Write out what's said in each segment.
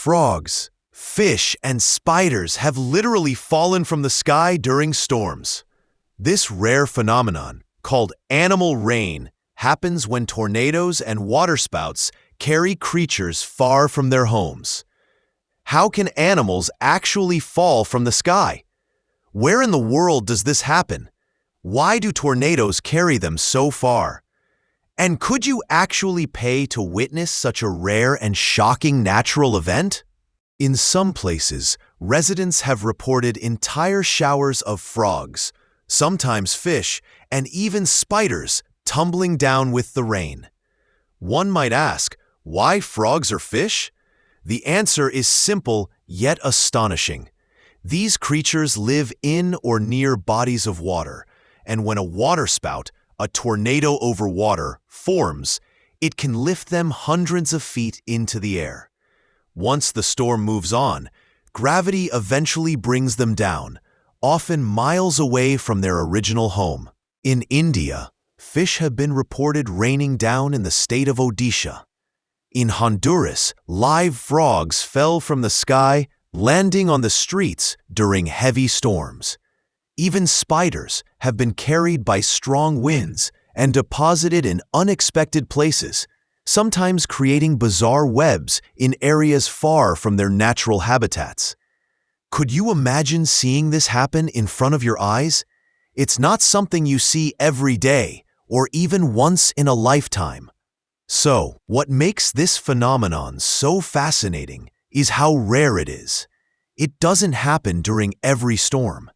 Frogs, fish, and spiders have literally fallen from the sky during storms. This rare phenomenon, called animal rain, happens when tornadoes and waterspouts carry creatures far from their homes. How can animals actually fall from the sky? Where in the world does this happen? Why do tornadoes carry them so far? And could you actually pay to witness such a rare and shocking natural event? In some places, residents have reported entire showers of frogs, sometimes fish, and even spiders tumbling down with the rain. One might ask, why frogs or fish? The answer is simple yet astonishing. These creatures live in or near bodies of water, and when a waterspout, a tornado over water, forms, it can lift them hundreds of feet into the air. Once the storm moves on, gravity eventually brings them down, often miles away from their original home. In India, fish have been reported raining down in the state of Odisha. In Honduras, live frogs fell from the sky, landing on the streets during heavy storms. Even spiders have been carried by strong winds and deposited in unexpected places, sometimes creating bizarre webs in areas far from their natural habitats. Could you imagine seeing this happen in front of your eyes? It's not something you see every day or even once in a lifetime. So, what makes this phenomenon so fascinating is how rare it is. It doesn't happen during every storm.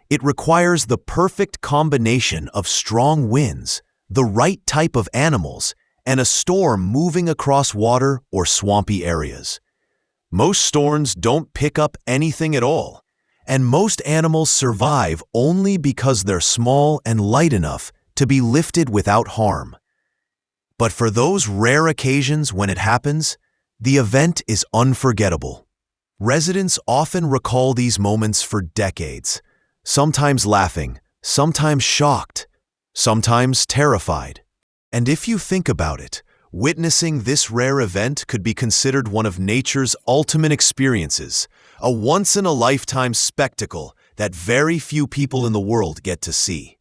It requires the perfect combination of strong winds, the right type of animals, and a storm moving across water or swampy areas. Most storms don't pick up anything at all, and most animals survive only because they're small and light enough to be lifted without harm. But for those rare occasions when it happens, the event is unforgettable. Residents often recall these moments for decades, sometimes laughing, sometimes shocked, sometimes terrified. And if you think about it, witnessing this rare event could be considered one of nature's ultimate experiences, a once-in-a-lifetime spectacle that very few people in the world get to see.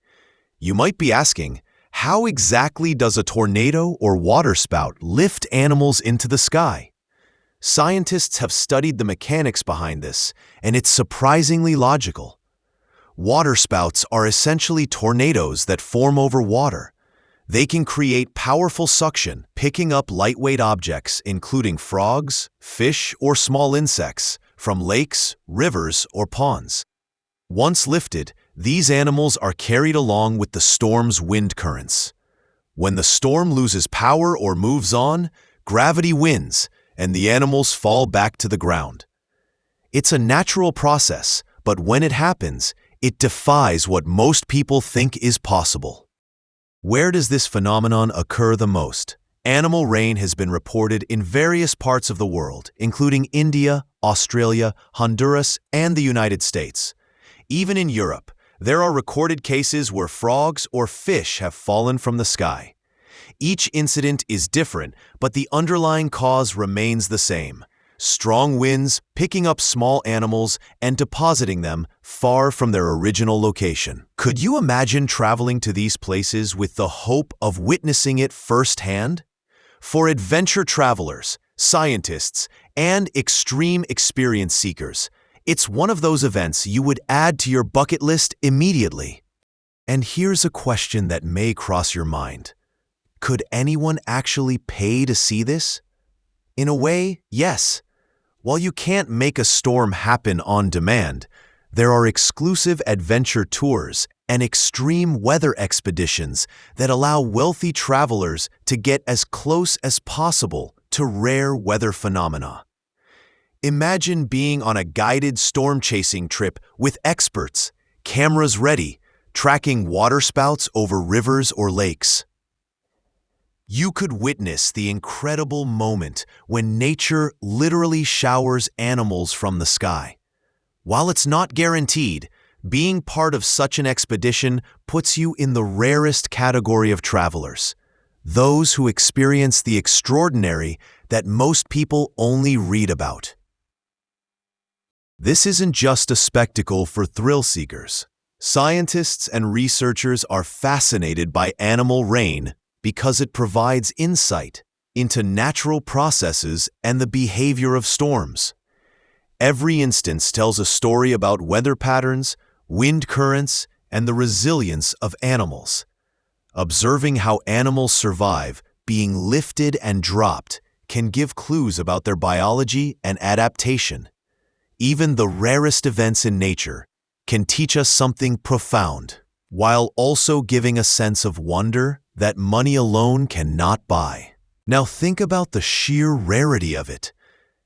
You might be asking, how exactly does a tornado or waterspout lift animals into the sky? Scientists have studied the mechanics behind this, and it's surprisingly logical. Waterspouts are essentially tornadoes that form over water. They can create powerful suction, picking up lightweight objects, including frogs, fish, or small insects, from lakes, rivers, or ponds. Once lifted, these animals are carried along with the storm's wind currents. When the storm loses power or moves on, gravity wins, and the animals fall back to the ground. It's a natural process, but when it happens, it defies what most people think is possible. Where does this phenomenon occur the most? Animal rain has been reported in various parts of the world, including India, Australia, Honduras, and the United States. Even in Europe, there are recorded cases where frogs or fish have fallen from the sky. Each incident is different, but the underlying cause remains the same: strong winds picking up small animals and depositing them far from their original location. Could you imagine traveling to these places with the hope of witnessing it firsthand? For adventure travelers, scientists, and extreme experience seekers, it's one of those events you would add to your bucket list immediately. And here's a question that may cross your mind. Could anyone actually pay to see this? In a way, yes. While you can't make a storm happen on demand, there are exclusive adventure tours and extreme weather expeditions that allow wealthy travelers to get as close as possible to rare weather phenomena. Imagine being on a guided storm-chasing trip with experts, cameras ready, tracking waterspouts over rivers or lakes. You could witness the incredible moment when nature literally showers animals from the sky. While it's not guaranteed, being part of such an expedition puts you in the rarest category of travelers, those who experience the extraordinary that most people only read about. This isn't just a spectacle for thrill seekers. Scientists and researchers are fascinated by animal rain because it provides insight into natural processes and the behavior of storms. Every instance tells a story about weather patterns, wind currents, and the resilience of animals. Observing how animals survive being lifted and dropped can give clues about their biology and adaptation. Even the rarest events in nature can teach us something profound, while also giving a sense of wonder that money alone cannot buy. Now think about the sheer rarity of it.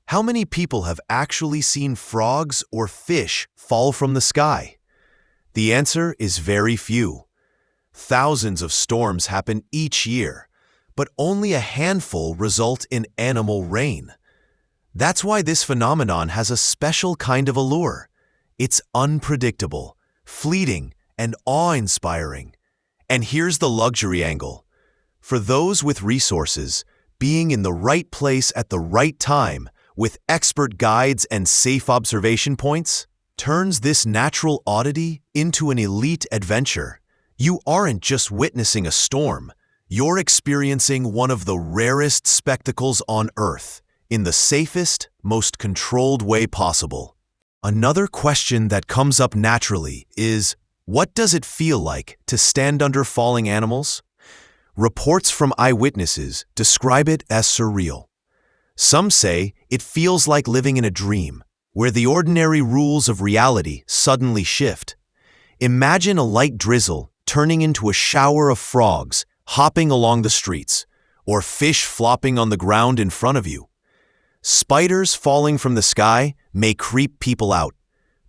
How many people have actually seen frogs or fish fall from the sky? The answer is very few. Thousands of storms happen each year, but only a handful result in animal rain. That's why this phenomenon has a special kind of allure. It's unpredictable, fleeting, and awe-inspiring. And here's the luxury angle. For those with resources, being in the right place at the right time with expert guides and safe observation points turns this natural oddity into an elite adventure. You aren't just witnessing a storm, you're experiencing one of the rarest spectacles on Earth in the safest, most controlled way possible. Another question that comes up naturally is, what does it feel like to stand under falling animals? Reports from eyewitnesses describe it as surreal. Some say it feels like living in a dream, where the ordinary rules of reality suddenly shift. Imagine a light drizzle turning into a shower of frogs hopping along the streets, or fish flopping on the ground in front of you. Spiders falling from the sky may creep people out,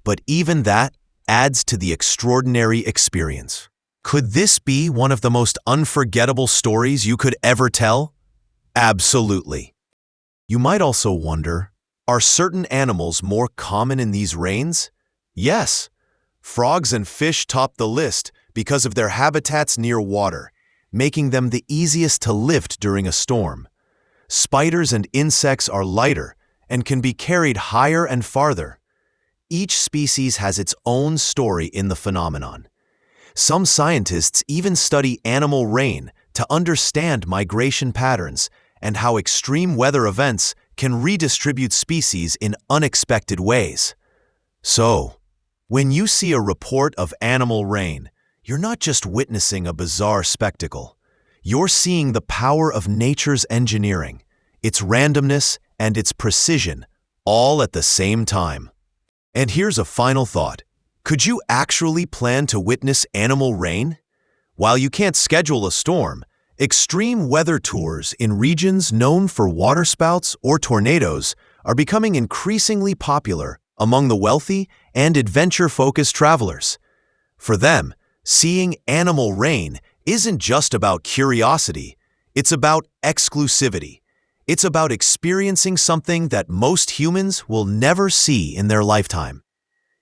but even that adds to the extraordinary experience. Could this be one of the most unforgettable stories you could ever tell? Absolutely. You might also wonder, are certain animals more common in these rains? Yes. Frogs and fish top the list because of their habitats near water, making them the easiest to lift during a storm. Spiders and insects are lighter and can be carried higher and farther. Each species has its own story in the phenomenon. Some scientists even study animal rain to understand migration patterns and how extreme weather events can redistribute species in unexpected ways. So, when you see a report of animal rain, you're not just witnessing a bizarre spectacle. You're seeing the power of nature's engineering, its randomness, and its precision, all at the same time. And here's a final thought. Could you actually plan to witness animal rain? While you can't schedule a storm, extreme weather tours in regions known for waterspouts or tornadoes are becoming increasingly popular among the wealthy and adventure-focused travelers. For them, seeing animal rain isn't just about curiosity, it's about exclusivity. It's about experiencing something that most humans will never see in their lifetime.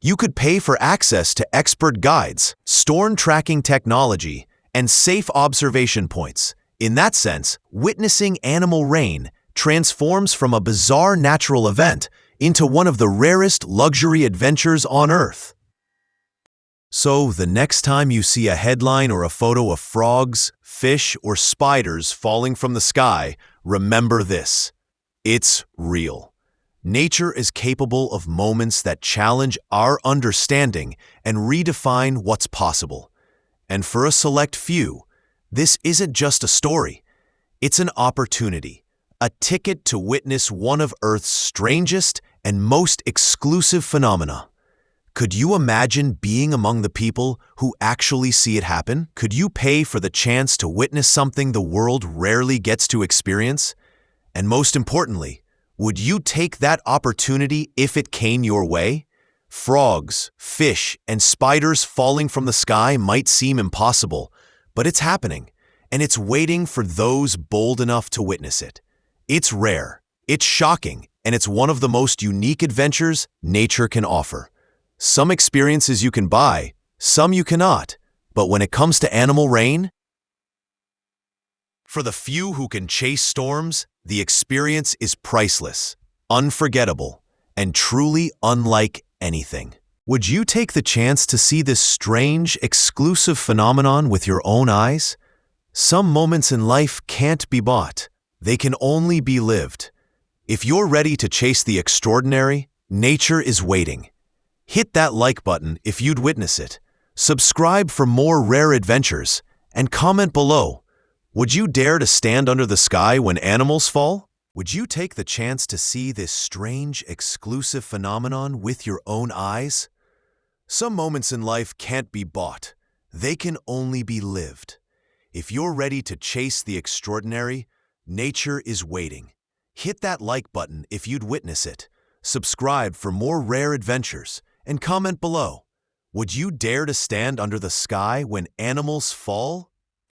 You could pay for access to expert guides, storm tracking technology, and safe observation points. In that sense, witnessing animal rain transforms from a bizarre natural event into one of the rarest luxury adventures on Earth. So, the next time you see a headline or a photo of frogs, fish, or spiders falling from the sky, remember this: it's real. Nature is capable of moments that challenge our understanding and redefine what's possible. And for a select few, this isn't just a story. It's an opportunity, a ticket to witness one of Earth's strangest and most exclusive phenomena. Could you imagine being among the people who actually see it happen? Could you pay for the chance to witness something the world rarely gets to experience? And most importantly, would you take that opportunity if it came your way? Frogs, fish, and spiders falling from the sky might seem impossible, but it's happening, and it's waiting for those bold enough to witness it. It's rare, it's shocking, and it's one of the most unique adventures nature can offer. Some experiences you can buy, some you cannot, but when it comes to animal rain, for the few who can chase storms, the experience is priceless, unforgettable, and truly unlike anything. Would you take the chance to see this strange, exclusive phenomenon with your own eyes? Some moments in life can't be bought. They can only be lived. If you're ready to chase the extraordinary, nature is waiting. Hit that like button if you'd witness it. Subscribe for more rare adventures, and comment below. Would you dare to stand under the sky when animals fall? Would you take the chance to see this strange, exclusive phenomenon with your own eyes? Some moments in life can't be bought. They can only be lived. If you're ready to chase the extraordinary, nature is waiting. Hit that like button if you'd witness it. Subscribe for more rare adventures, and comment below. Would you dare to stand under the sky when animals fall?